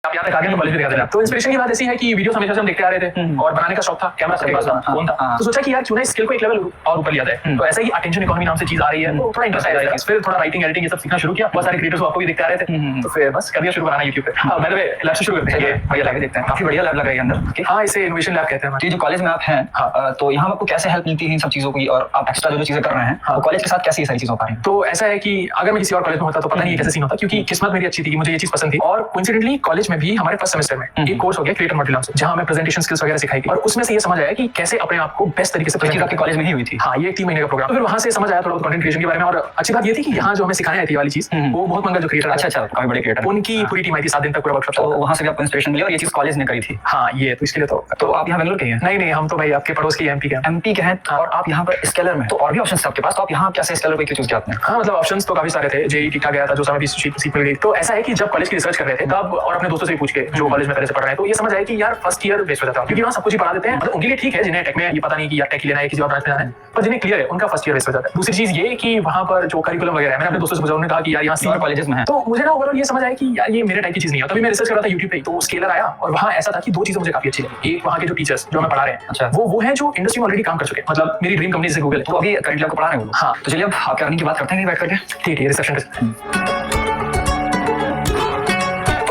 आप यहाँ तक आगे तो कॉलेज में दिखाते हैं। तो इंस्पिरेशन की बात ऐसी है कि वीडियो हमेशा से हम देखते आ रहे थे और बनाने का शौक था, कैमरा सबके पास था, फोन था, तो सोचा कि यार क्यों ना स्किल को एक लेवल और ऊपर लिया जाए। तो ऐसा ही अटेंशन इकोनॉमी नाम से चीज आ रही है, तो थोड़ा इंटरेस्ट आया, फिर थोड़ा राइटिंग एडिटिंग ये सब सीखना शुरू किया। बहुत सारे क्रिएटर्स आपको भी देखते आ रहे थे, तो फिर बस कर दिया शुरू बनाना यूट्यूब पे। मैंने लैब से शुरू करते हैं, बढ़िया लैब देखते हैं, काफी बढ़िया लैब लग रही है अंदर। हाँ, इसे इनोवेशन लैब कहते हैं। ये जो कॉलेज में आप हैं, तो यहाँ आपको कैसे हेल्प मिलती है इन सब चीजों की, और आप एक्स्ट्रा जो चीजें कर रहे हैं कॉलेज के साथ कैसे ये सारी चीजें हो पा रही हैं? तो ऐसा है कि अगर मैं किसी और कॉलेज में होता तो पता नहीं कैसे सीन होता, क्योंकि किस्मत मेरी अच्छी थी कि मुझे ये चीज पसंद थी। और कोइंसिडेंटली कॉलेज में भी हमारे फर्स्ट सेमेस्टर में एक कोर्स हो गया क्रिएटर मॉडल नाम से, जहां हमें प्रेजेंटेशन स्किल्स वगैरह सिखाई गई। और उसमें से ये समझ आया कि कैसे अपने आप को बेस्ट तरीके से प्रेजेंट आपके कॉलेज में ही हुई थी। हाँ, ये 3 महीने का प्रोग्राम। तो फिर वहां से समझ आया थोड़ा कंटेंट क्रिएशन के बारे में। और अच्छी बात ये थी कि यहाँ जो हमें सिखाया थी वाली चीज, वो बहुत मंगल जो क्रिएटर, अच्छा काफी बड़े क्रिएटर, उनकी पूरी टीम आई थी 7 दिन तक पूरा वर्कशॉप। तो वहां से भी आपको इंस्पिरेशन मिली और ये चीज कॉलेज ने करी थी। हाँ, ये तो इसके लिए तो आप यहाँ बेंगलोर के हैं? नहीं, हम तो भाई आपके पड़ोस के एमपी के हैं। और आप यहाँ पर स्केलर में, तो और भी ऑप्शंस थे आपके पास, तो आप यहाँ कैसे स्केलर पे क्यों चूज किया आपने? हाँ, मतलब ऑप्शंस तो काफी सारे थे, जेईई ठीक ठाक गया था, जो समय भी सीख मिल गई। तो ऐसा है कि जब कॉलेज की रिसर्च कर रहे थे तब, और अपने दोस्तों से पूछ के जो कॉलेज में पहले से पढ़ रहे हैं, तो ये समझ आया कि यार फर्स्ट ईयर वेस्ट हो जाता है, क्योंकि वहाँ सब कुछ ही पढ़ा देते हैं। मतलब उनके लिए ठीक है जिन्हें टेक में ये पता नहीं कि यार टेक लेना है किसी और ब्रांच में जाना है, पर जिन्हें क्लियर है उनका फर्स्ट ईयर वेस्ट हो जाता है। दूसरी चीज ये कि वहाँ पर जो करिकुलम वगैरह है, मैंने अपने दोस्तों से पूछा, उन्होंने कहा कि यार यहाँ सीनियर कॉलेजेस में है। तो मुझे ना ओवरऑल ये समझ आया कि यार ये मेरे टाइप की चीज नहीं है। तभी मैं रिसर्च कर रहा था यूट्यूब पे, तो स्केलर आया और वहाँ ऐसा था कि 2 चीजें मुझे काफी अच्छी लगी। एक, वहाँ के जो टीचर्स जो हमें पढ़ा रहे हैं, अच्छा, वो है जो इंडस्ट्री में ऑलरेडी काम कर चुके हैं। मतलब मेरी ड्रीम कंपनी जैसे गूगल है, तो अभी करंटली आपको पढ़ा रहे हैं। हाँ, तो चलिए अब आपके अर्निंग की बात करते हैं बैठ करके। ठीक है, रिसेप्शन का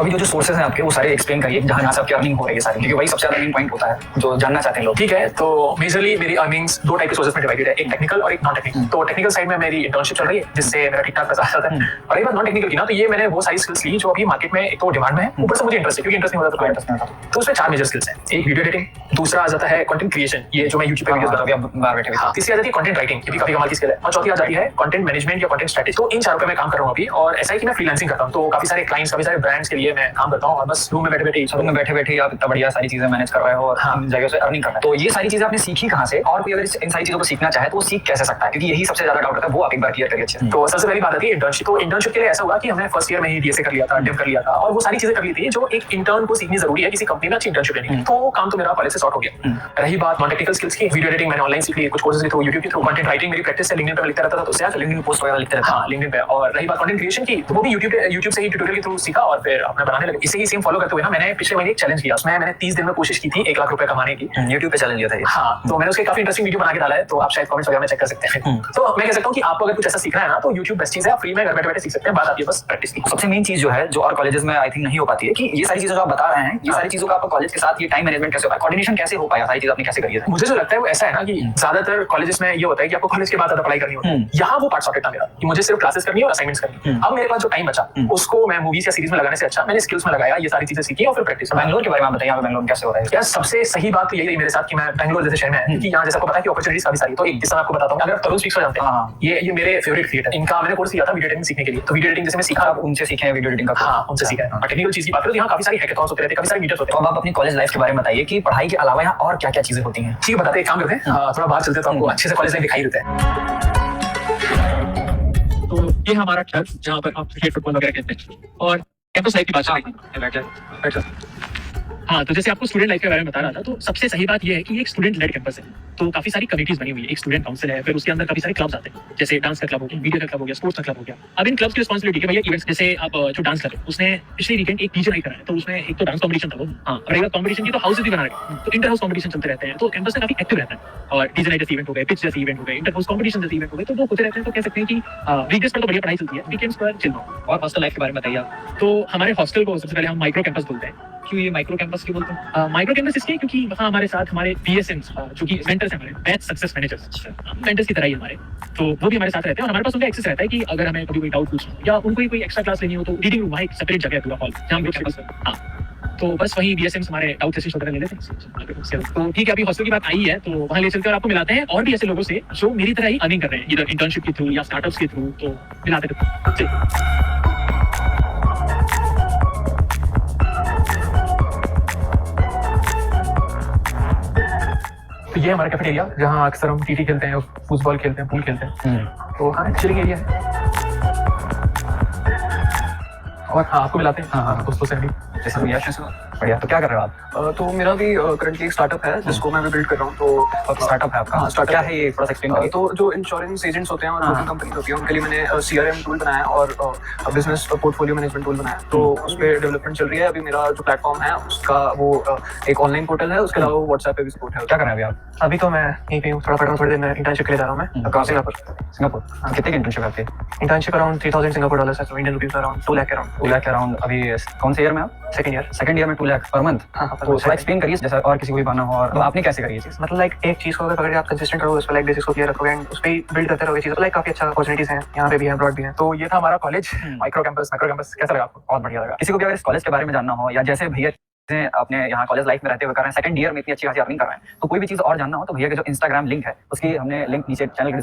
अभी जो सोर्सेज हैं आपके, वो सारे एक्सप्लेन करिए जहाँ से आपकी अर्निंग हो रही है सारी, क्योंकि वही सबसे ज्यादा मेन पॉइंट होता है जो जानना चाहते हैं लोग। ठीक है, तो मेजरली मेरी अर्निंग्स 2 टाइप के सोर्सेज में डिवाइडेड है, एक टेक्निकल और एक नॉन टेक्निकल। तो टेक्निकल साइड में मेरी इंटर्नशिप चल रही है, जिससे मेरा ठीक ठाक पैसा आता है। और एक बात नॉन टेक्निकल की ना, तो ये मैंने वो सारी स्किल्स ली जो अभी मार्केट में एक तो डिमांड में है, ऊपर से मुझे इंटरेस्ट है, क्योंकि इंटरेस्ट नहीं होता तो इंटरेस्ट नहीं होता। तो उसमें 4 मेजर स्किल्स हैं। एक वीडियो एडिटिंग, दूसरा आ जाता है कंटेंट क्रिएशन, ये जो मैं यूट्यूब पे वीडियोस बनाता हूं, बाहर बैठे हुए। तीसरी आ जाती है कंटेंट राइटिंग, ये भी काफी कमाल की स्किल है। और चौथी आ जाती है कंटेंट मैनेजमेंट या कंटेंट स्ट्रेटजी। तो इन 4 पे मैं काम कर रहा हूं अभी। और ऐसा है कि मैं फ्रीलांसिंग करता हूं, तो काफी सारे क्लाइंट्स, काफी सारे ब्रांड्स के लिए मैं काम करता हूं। और बस रूम में बैठे आप इतना बढ़िया सारी चीजें मैनेज कर रहे हो और इन जगह से अर्निंग कर रहे हो। तो ये सारी चीजें आपने सीखी कहाँ से, और कोई अगर इन सारी चीजों को सीखना चाहे तो वो सीख कैसे सकता है, क्योंकि यही सबसे ज्यादा डाउट होता है, वो आप एक बार क्लियर करिए अच्छे से। तो सबसे पहली बात आती है इंटर्नशिप। तो इंटर्नशिप के लिए ऐसा हुआ कि हमने फर्स्ट ईयर में ही डीएसए कर लिया था, डिव कर लिया था, और वो सारी चीजें कर ली थी जो एक इंटर्न को सीखनी जरूरी है किसी कंपनी में अच्छी इंटर्नशिप लेने की। तो वो काम तो मेरा पहले से सॉर्ट हो गया। रही बात नॉन टेक्निकल स्किल्स की, वीडियो एडिटिंग मैंने ऑनलाइन सीख ली, कुछ कोर्सेज के थ्रू, यूट्यूब के थ्रू। कंटेंट राइटिंग मेरी प्रैक्टिस है, लिंक्डइन पे लिखता रहता था, तो उससे लिंक्डइन पोस्ट वगैरह लिखते रहता। हाँ, लिंक्डइन पे। और रही बात कंटेंट क्रिएशन की, तो वो भी यूट्यूब से ही ट्यूटोरियल के थ्रू सीखा और फिर अपना बनाने लगे। इसे ही सेम फॉलो करते हुए ना, मैंने पिछले महीने एक चैलेंज किया, उसमें मैंने 30 दिन में कोशिश की थी 1 लाख रुपए कमाने की। यूट्यूब पे चैलेंज लिया था ये। हाँ, तो मैंने उसके काफी इंटरेस्टिंग वीडियो बना के डाला है, तो आप शायद कमेंट्स वगैरह में चेक कर सकते हैं। तो मैं कह सकता हूँ कि आपको अगर कुछ ऐसा सीखना है ना, तो यूट्यूब बेस्ट चीज है, आप फ्री में घर बैठे सीख सकते हैं। बात आती है बस प्रैक्टिस की। सबसे मेन चीज जो है, जो और कॉलेजेस में आई थिंक नहीं हो पाती है, कि ये सारी चीजें जो आप बता रहे हैं, ये सारी चीजों का आपको कॉलेज के साथ ये टाइम मैनेजमेंट कैसे हो पाया, कोऑर्डिनेशन कैसे हो पाया, सारी चीज आपने कैसे करी है? मुझे जो लगता है वो ऐसा है ना कि ज्यादातर कॉलेजेस में ये होता है कि आपको कॉलेज के बाद ज्यादा पढ़ाई करनी होती है। यहाँ वो पार्ट सॉर्टेड था मेरा, कि मुझे सिर्फ क्लासेस करनी है और असाइनमेंट्स करनी है। अब मेरे पास जो टाइम बचा, उसको मैं मूवीज या सीरीज में लगाने से अच्छा मैंने स्किल्स में लगाया, ये सारी चीजें सीखी और फिर प्रैक्टिस। बैंगलोर के बारे में बताइए, यहाँ पे बैंगलोर कैसे हो रहा है? यार सबसे सही बात तो यही रही मेरे साथ कि मैं बैंगलोर जैसे शहर में है, क्योंकि यहाँ जैसा आपको पता है कि अपॉर्चुनिटीज काफी सारी। तो एक किस्सा आपको बताता हूँ, अगर तरुण स्पीक्स को जानते हैं, ये मेरे फेवरेट क्रिएटर, इनका मैंने कोर्स किया था वीडियो एडिटिंग सीखने के लिए। तो वीडियो एडिटिंग जैसे मैं सीखा, उनसे सीखे हैं वीडियो एडिटिंग का? हाँ, उनसे सीखा है। टेक्निकल चीज की बात करें तो यहाँ काफी सारी हैकाथॉन्स होते रहते हैं, काफी सारे मीटअप्स होते हैं। तो अब आप अपनी कॉलेज लाइफ के बारे में बताइए कि पढ़ाई के अलावा यहाँ और क्या-क्या चीजें होती हैं? ठीक है, बताते हैं, काम करते हैं, थोड़ा बाहर चलते हैं तो आपको अच्छे से कॉलेज लाइफ दिखाई देते हैं। तो ये हमारा क्लब जहाँ पर आप क्रिकेट, फुटबॉल वगैरह खेलते हैं, और कैंपस लाइफ की बात चल रही है। हाँ, तो जैसे आपको स्टूडेंट लाइफ के बारे में बता रहा था, तो सबसे सही बात ये है कि ये एक स्टूडेंट लेड कैंपस है। तो काफी सारी कमिटीज बनी हुई है, एक स्टूडेंट काउंसिल है, फिर उसके अंदर काफी सारे क्लब्स आते हैं, जैसे डांस का क्लब हो गया, वीडियो का क्लब हो गया, स्पोर्ट्स का क्लब हो गया। अब इन क्लब्स की रिस्पांसिबिलिटी है भैया इवेंट्स, जैसे आप जो डांस क्लब है उसने पिछले वीकेंड एक डीजे नाइट कराया, तो उसमें एक तो डांस कॉम्पिटिशन था वो। हाँ, और एक कॉम्पिटिशन की तो हाउस भी बना रहे, तो इंटर हाउस कॉम्पिटिशन चलते रहते हैं, तो कैंपस में काफी एक्टिव रहता है। और डीजे नाइट जैसे इवेंट हो गए, पिच जैसे इवेंट हो गए, इंटर हाउस कॉम्पिटिशन जैसे इवेंट हो गए, तो वो होते रहते हैं। तो कह सकते हैं कि वीकडेज पर तो बढ़िया पढ़ाई चलती है, वीकेंड्स पर चिल। और हॉस्टल लाइफ के बारे में बताइए। तो हमारे हॉस्टल को सबसे पहले हम माइक्रो कैंपस बोलते हैं। क्यों ये माइक्रो कैंपस क्यों बोलते हैं? माइक्रो कैंपस इसलिए क्योंकि वहाँ हमारे साथ हमारे बीएसएम्स जो कि मेंटर्स हैं, हमारे बैच सक्सेस मैनेजर्स, मेंटर्स की तरह ही हमारे, तो वो भी हमारे साथ रहते हैं। और हमारे पास उनका एक्सेस रहता है कि अगर हमें कभी कोई डाउट पूछना या उनको कोई एक्स्ट्रा क्लास लेनी हो, तो रीडिंग रूम वहाँ एक सेपरेट जगह है पूरा हॉल, जहाँ हम लोग कैंपस में। हाँ, तो बस वही बीएसएम्स हमारे डाउट सेशन वगैरह ले लेते हैं। तो ठीक है, अभी हॉस्टल की बात आई है, तो वहाँ ले चलकर आपको मिलाते हैं और भी ऐसे लोगों से जो मेरी तरह ही अर्निंग कर रहे हैं, इधर इंटर्नशिप के थ्रू या स्टार्टअप्स के थ्रू, तो मिलाते हैं। तो ये हमारा कैफेटेरिया, जहाँ अक्सर हम टीटी खेलते हैं, फुटबॉल खेलते हैं, पूल खेलते हैं। तो हाँ, चिलिंग एरिया है। और हाँ, आपको मिलाते हैं हाँ। दोस्तों से अभी। जैसे यश है, बढ़िया। तो क्या कर रहे हो आप? तो मेरा भी करंटली एक स्टार्टअप है जिसको मैं भी बिल्ड कर रहा हूँ। तो स्टार्टअप है आपका? हाँ, startup क्या है। है ये, थोड़ा सा एक्सप्लेन करिए। तो जो इंश्योरेंस एजेंट्स होते हैं और हाँ। ब्रोकिंग कंपनीज होती है उनके लिए मैंने CRM टूल बनाया और बिजनेस पोर्टफोलियो मैनेजमेंट टूल बनाया। तो उस पर डेवलपमेंट चल रही है अभी। मेरा जो प्लेटफॉर्म है उसका वो एक ऑनलाइन पोर्टल है, उसके अलावा व्हाट्सएप पे भी सपोर्ट है। क्या कर रहे हैं अभी आप? अभी तो मैं यहीं पे हूँ, थोड़ा पढ़ रहा हूँ, थोड़ी देर में इंटर्नशिप के लिए जा रहा हूँ मैं कहाँ से? सिंगापुर। सिंगापुर? कितने की इंटर्नशिप है आपकी? इंटर्नशिप अराउंड 3000 सिंगापुर डॉलर्स है, तो इंडियन रुपीज अराउंड 2 लाख के अराउंड। 2 लाख अराउंड। अभी कौन से ईयर में आप? Second year. सेकंड ईयर में 2 लाख पर मंथ? हाँ, तो थोड़ा एक्सप्लेन करिए, जैसे और किसी को भी बनना हो। और तो आपने कैसे करी ये चीज़? मतलब लाइक एक चीज को अगर पकड़ के आप कंसिस्टेंट रहोगे, उस पर लाइक बेसिक्स को क्लियर रखोगे एंड उस पे बिल्ड करते रहोगे चीज़, तो लाइक काफी अच्छा अपॉर्चुनिटीज हैं यहाँ पे भी है, अब्रॉड भी है। तो ये था हमारा कॉलेज माइक्रो कैंपस। कैसा लगा आपको? बहुत बढ़िया लगा। किसी को भी अगर इस कॉलेज के बारे में जानना हो, या जैसे भैया अपने यहाँ कॉलेज लाइफ में रहते हुए कर रहे हैं, सेकंड ईयर में इतनी अच्छी खासी अर्निंग कर रहे हैं, तो कोई भी चीज़ और जानना हो तो भैया के जो इंस्टाग्राम लिंक है उसकी हमने लिंक नीचे चैनल